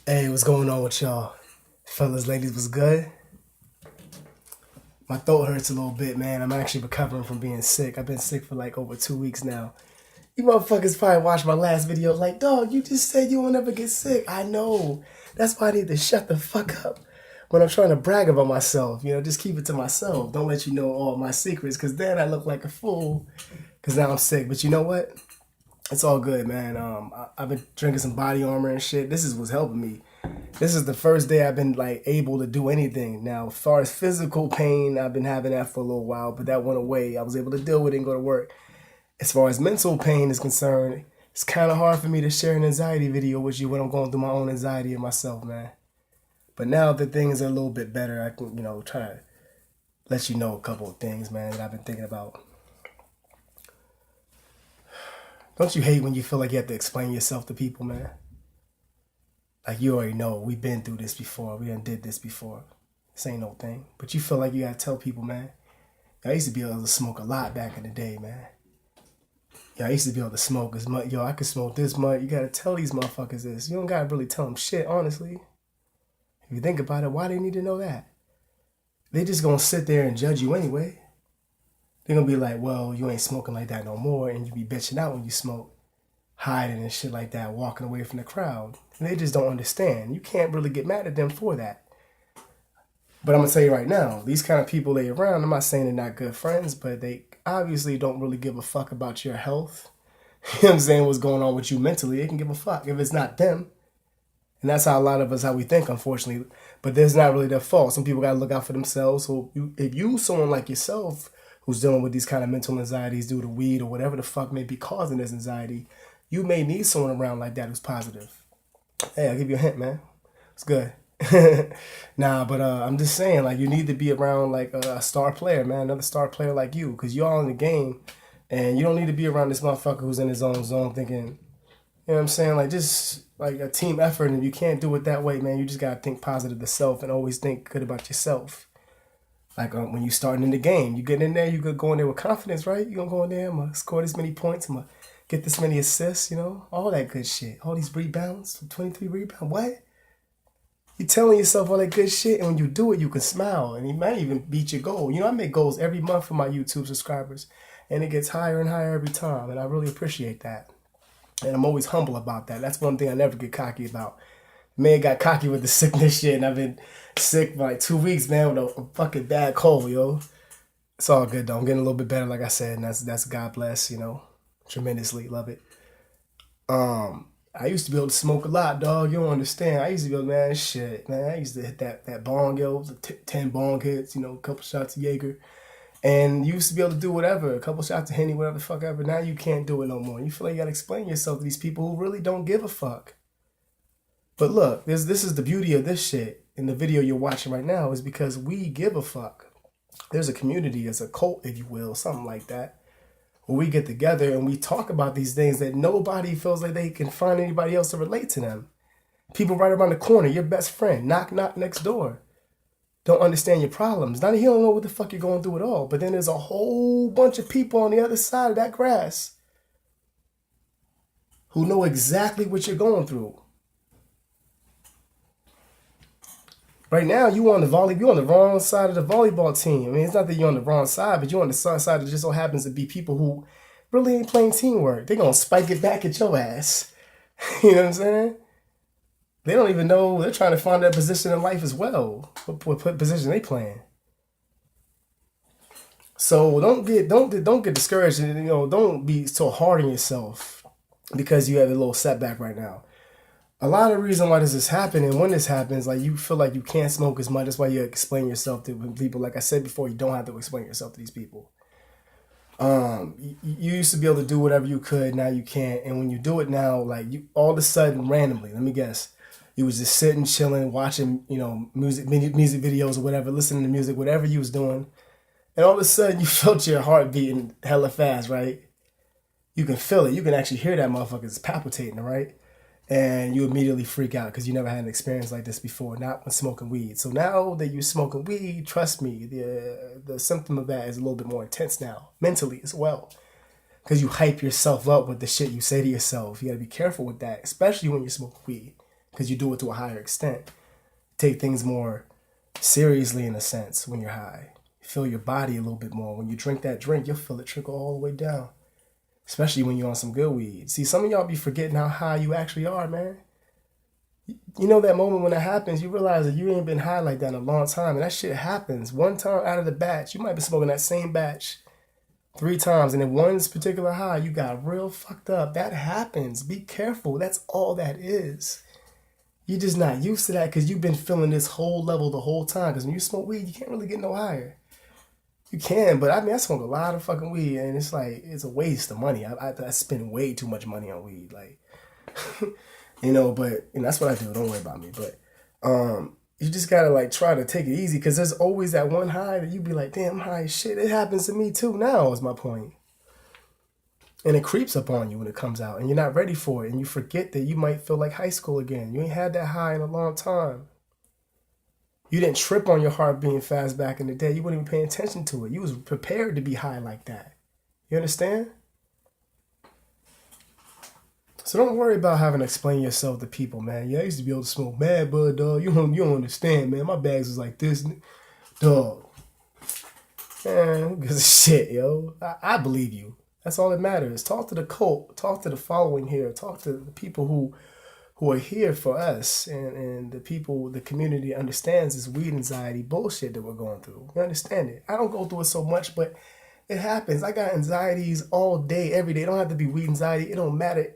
Hey, what's going on with y'all? Fellas, ladies, was good? My throat hurts a little bit, man. I'm actually recovering from being sick. I've been sick for like over 2 weeks now. You motherfuckers probably watched my last video like, dog, you just said you won't ever get sick. I know. That's why I need to shut the fuck up when I'm trying to brag about myself. Just keep it to myself. Don't let you know all my secrets, because then I look like a fool because now I'm sick. But you know what? It's all good, man. I've been drinking some body armor and shit. This is what's helping me. This is the first day I've been like able to do anything. Now, as far as physical pain, I've been having that for a little while, but that went away. I was able to deal with it and go to work. As far as mental pain is concerned, it's kind of hard for me to share an anxiety video with you when I'm going through my own anxiety and myself, man. But now that things are a little bit better, I can, try to let you know a couple of things, man, that I've been thinking about. Don't you hate when you feel like you have to explain yourself to people, man? Like, you already know, we've been through this before. We done did this before. This ain't no thing. But you feel like you gotta tell people, man. I used to be able to smoke a lot back in the day, man. I used to be able to smoke as much. I could smoke this much. You gotta tell these motherfuckers this. You don't gotta really tell them shit, honestly. If you think about it, why they need to know that? They just gonna sit there and judge you anyway. They're gonna be like, well, you ain't smoking like that no more, and you be bitching out when you smoke, hiding and shit like that, walking away from the crowd. And they just don't understand. You can't really get mad at them for that. But I'm gonna tell you right now, these kind of people they around, I'm not saying they're not good friends, but they obviously don't really give a fuck about your health. You know what I'm saying? What's going on with you mentally? They can give a fuck if it's not them. And that's how a lot of us, how we think, unfortunately. But there's not really their fault. Some people gotta look out for themselves. So if you someone like yourself who's dealing with these kind of mental anxieties due to weed or whatever the fuck may be causing this anxiety, you may need someone around like that who's positive. Hey, I'll give you a hint, man. It's good. Nah, but I'm just saying, like, you need to be around like a star player, man, another star player like you, because you're all in the game, and you don't need to be around this motherfucker who's in his own zone thinking, you know what I'm saying, like, just like a team effort, and if you can't do it that way, man, you just gotta think positive to self and always think good about yourself. Like when you starting in the game, you get in there, you could go in there with confidence, right? You gonna go in there, I'm gonna score this many points, I'm gonna get this many assists, all that good shit, all these rebounds, 23 rebounds, what? You telling yourself all that good shit, and when you do it, you can smile, and you might even beat your goal. I make goals every month for my YouTube subscribers, and it gets higher and higher every time, and I really appreciate that. And I'm always humble about that. That's one thing I never get cocky about. Man got cocky with the sickness shit, and I've been sick for like 2 weeks, man, with a fucking bad cold, yo. It's all good though. I'm getting a little bit better, like I said, and that's God bless, tremendously. Love it. I used to be able to smoke a lot, dog. You don't understand. I used to be able to, man, shit, man. I used to hit that bong, yo, 10 bong hits, a couple shots of Jaeger. And you used to be able to do whatever, a couple shots of Henny, whatever the fuck ever. Now you can't do it no more. You feel like you gotta explain yourself to these people who really don't give a fuck. But look, this is the beauty of this shit in the video you're watching right now, is because we give a fuck. There's a community, there's a cult, if you will, something like that, where we get together and we talk about these things that nobody feels like they can find anybody else to relate to them. People right around the corner, your best friend, knock, knock next door, don't understand your problems. Not he don't know what the fuck you're going through at all. But then there's a whole bunch of people on the other side of that grass who know exactly what you're going through. Right now, you're on the wrong side of the volleyball team. I mean, it's not that you're on the wrong side, but you're on the side that just so happens to be people who really ain't playing teamwork. They're gonna spike it back at your ass. You know what I'm saying? They don't even know, they're trying to find their position in life as well. What position they playing? So don't get discouraged, and don't be so hard on yourself because you have a little setback right now. A lot of the reason why this is happening, when this happens, like, you feel like you can't smoke as much. That's why you explain yourself to people. Like I said before, you don't have to explain yourself to these people. You used to be able to do whatever you could, now you can't. And when you do it now, like, you all of a sudden, randomly, let me guess, you was just sitting, chilling, watching, music videos or whatever, listening to music, whatever you was doing, and all of a sudden you felt your heart beating hella fast, right? You can feel it. You can actually hear that motherfucker is palpitating, right? And you immediately freak out because you never had an experience like this before, not when smoking weed. So now that you're smoking weed, trust me, the symptom of that is a little bit more intense now, mentally as well. Because you hype yourself up with the shit you say to yourself. You got to be careful with that, especially when you're smoking weed. because you do it to a higher extent. Take things more seriously in a sense when you're high. You feel your body a little bit more. When you drink that drink, you'll feel it trickle all the way down. Especially when you're on some good weed. See, some of y'all be forgetting how high you actually are, man. You know that moment when that happens, you realize that you ain't been high like that in a long time. And that shit happens. One time out of the batch, you might be smoking that same batch 3 times. And in one particular high, you got real fucked up. That happens. Be careful. That's all that is. You're just not used to that because you've been feeling this whole level the whole time. Because when you smoke weed, you can't really get no higher. You can, but I mean, I smoke a lot of fucking weed, and it's like, it's a waste of money. I spend way too much money on weed. Like, but that's what I do. Don't worry about me. But you just gotta like try to take it easy because there's always that one high that you be like, damn, I'm high as shit. It happens to me too now, is my point. And it creeps up on you when it comes out, and you're not ready for it, and you forget that you might feel like high school again. You ain't had that high in a long time. You didn't trip on your heart being fast back in the day. You weren't even paying attention to it. You was prepared to be high like that. You understand? So don't worry about having to explain yourself to people, man. Yeah, I used to be able to smoke mad bud, dog. You don't understand, man. My bags was like this, dog. Man, who gives a shit, yo? I believe you. That's all that matters. Talk to the cult. Talk to the following here. Talk to the people who are here for us, and the people, the community understands this weed anxiety bullshit that we're going through. You understand it? I don't go through it so much, but it happens. I got anxieties all day, every day. It don't have to be weed anxiety. It don't matter.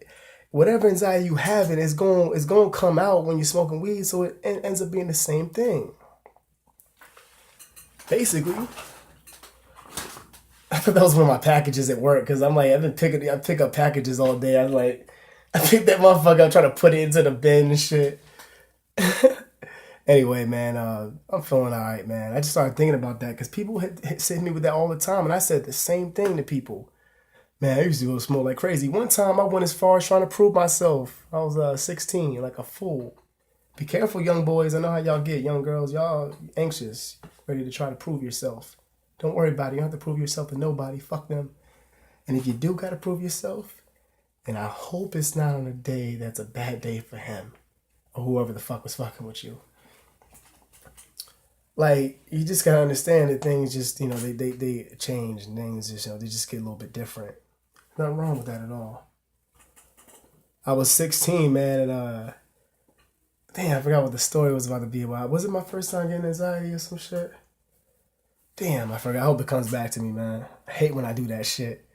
Whatever anxiety you have, it's going to come out when you're smoking weed, so it ends up being the same thing. Basically. I thought that was one of my packages at work, because I'm like, I pick up packages all day. I'm like, I pick that motherfucker up, trying to put it into the bin and shit. Anyway, man, I'm feeling all right, man. I just started thinking about that because people hit me with that all the time, and I said the same thing to people. Man, I used to go smoke like crazy. One time, I went as far as trying to prove myself. I was 16, like a fool. Be careful, young boys. I know how y'all get. Young girls, y'all anxious, ready to try to prove yourself. Don't worry about it. You don't have to prove yourself to nobody. Fuck them. And if you do got to prove yourself, and I hope it's not on a day that's a bad day for him or whoever the fuck was fucking with you. Like, you just gotta understand that things just, they change and things just, they just get a little bit different. Nothing wrong with that at all. I was 16, man, and damn, I forgot what the story was about to be about. Was it my first time getting anxiety or some shit? Damn, I forgot. I hope it comes back to me, man. I hate when I do that shit.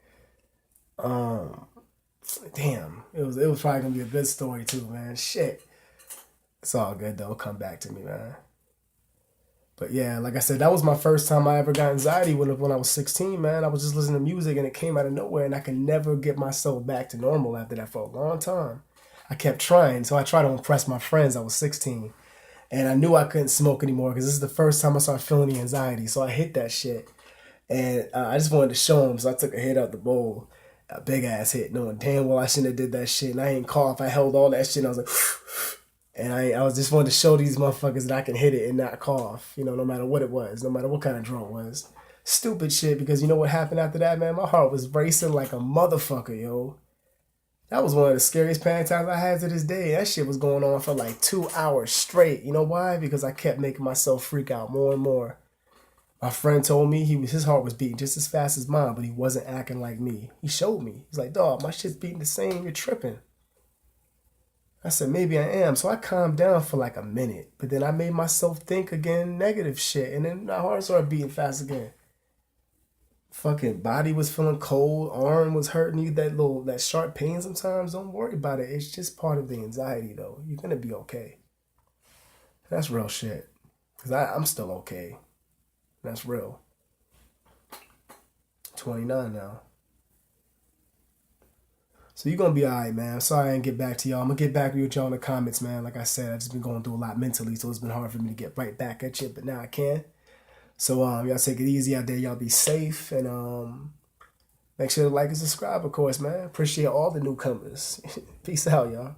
Damn, it was probably gonna be a good story too, man. Shit, it's all good though. It'll come back to me, man. But yeah, like I said, that was my first time I ever got anxiety when I was 16, man. I was just listening to music and it came out of nowhere, and I could never get myself back to normal after that for a long time. I kept trying, so I tried to impress my friends. I was 16, and I knew I couldn't smoke anymore because this is the first time I started feeling the anxiety. So I hit that shit, and I just wanted to show them, so I took a hit out the bowl. A big ass hit, knowing damn well I shouldn't have did that shit, and I ain't cough. I held all that shit, and I was like, and I was just wanting to show these motherfuckers that I can hit it and not cough, no matter what it was, no matter what kind of draw it was. Stupid shit, because you know what happened after that, man? My heart was racing like a motherfucker, yo. That was one of the scariest panic attacks I had to this day. That shit was going on for like 2 hours straight. You know why? Because I kept making myself freak out more and more. My friend told me his heart was beating just as fast as mine, but he wasn't acting like me. He showed me. He's like, dog, my shit's beating the same. You're tripping. I said, maybe I am. So I calmed down for like a minute, but then I made myself think again negative shit, and then my heart started beating fast again. Fucking body was feeling cold, arm was hurting you, that sharp pain sometimes. Don't worry about it. It's just part of the anxiety, though. You're gonna be okay. That's real shit. Because I'm still okay. That's real. 29 now. So you're going to be all right, man. I'm sorry I didn't get back to y'all. I'm going to get back with y'all in the comments, man. Like I said, I've just been going through a lot mentally, so it's been hard for me to get right back at you, but now I can. So y'all take it easy out there. Y'all be safe, and make sure to like and subscribe, of course, man. Appreciate all the newcomers. Peace out, y'all.